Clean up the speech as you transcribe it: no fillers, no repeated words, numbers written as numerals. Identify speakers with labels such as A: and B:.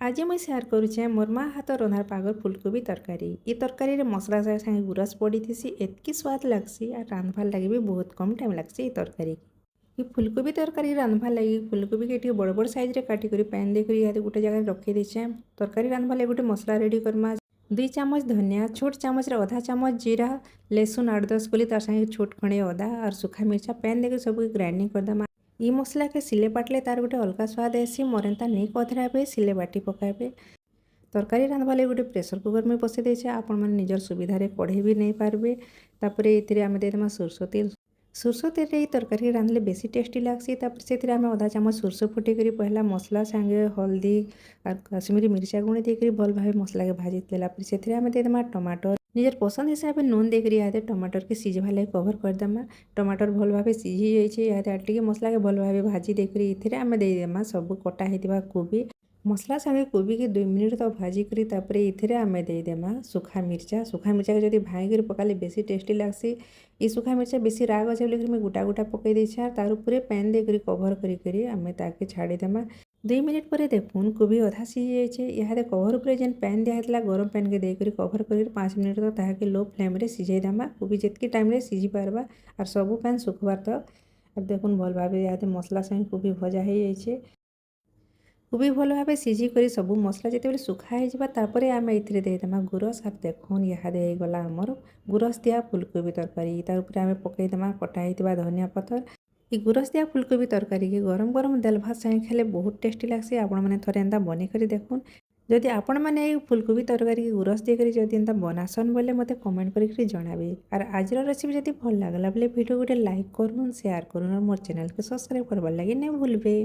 A: आज मुझे सेयार करुचे मोर माँ हाथ रंधार पागर फुलकोबी तरकारी। ये तरकारी रे मसला सागे गुरस पड़ी थी एतकी स्वाद लगसी और रांधवार लगे भी बहुत कम टाइम लगसी। तरकारी ये फुलकोबी तरकारी रांधवार लगे फुलकोबी के बड़ बड़ साइज रे काटिक पैन देकर यहाँ गोटे जगह रखी देचे। तरकारी रांधवार लगे गोटे मसला रेडी करमा। 2 चामच धनिया, छोट चामच रे आधा चामच जीरा, लहसुन 8-10 कोली तार संगे छोट खंडे अदा और सुखा मिर्चा पैन देकर सब ग्राइंडिंग करदमा। ये मसला के सिले बाटले तार गोटे अलग स्वाद आसी मरेंता नहीं कथराबे सिले बाटी पकाबे। तरकारी रांधवा लगे गोटे प्रेसर कुकर में बसई देचे आपण मैंने निजर सुविधार कढ़े भी नहीं पारबे। तापर ये आम देदेमा सोरस तेल। सोरस तेल रे तरकारी रांधले बेसी टेस्टी लगसी। से आम आधा चामच सोरस फुटेक पहला मसला सांगे हल्दी और कश्मीरी मिर्चा गुण देकर भल भाव मसला के भाजी देला से आम देदेमा टमाटर निजर पसंद हिसाब से नून देकर यहाँ टमाटर के सिझवा लगे कवर करदेमा। टमाटर भल भाव सिझी जाइए यहाँ टे मसला के भल भाव भाजी देकर ये आम देदेमा सब कटा होता कोबी मसला संगे कोबी के 2 मिनिट तो भाजी करी तापर ये आम देदेमा सुखा मिर्चा के जब भाई पकाले बेसी टेस्टी लगसी। ये सुखा मिर्चा बेसी राग अच्छे बोलिक गोटा गोटा पकई देछे तार उपरे पैन देकर कवर करी आम ताके छाड़ीदेमा। 2 मिनिट पर देखून कोबी अधा सीझी जाइए यहाँ कवर उपर जेन पैन दिया गरम पैन के देकर कवर कर 5 मिनिट तक ताके लो फ्लेम रे सीझेदेमा। कोबी जितकी टाइम रे सीझी पारबा और सबू पैन सुखबार तक देखुन भल भाव यहाँ मसला संगे कोबी भजा हो जाइए। कोबी भल भाव सीझिक सबू मसला जिते सुखा होपर आम ये देदेमा गुरस और देखुन यहाँ गला आमर गुरस दिया फुलकोबी तरकारी तार उपरे आम पकईदेमा कटा होता धनिया पतर। ये गुरस दिया फुलकोबी तरकारी के गरम गरम दाल भात संगे खाले बहुत टेस्टी लगसी। आपण मैंने थोड़े एंता बन कर देखुन जदि आपण मैंने फुलकोबी तरकारी के गुरस देकर जदि एंता बनासन बोले मते कमेंट करके जणाबे। और आज रेसिपी जदि भल लगला बोले वीडियो गोटे लाइक करूँ शेयर करूँ और मोर चैनल के सब्सक्राइब करवार लगे नहीं भूलबे।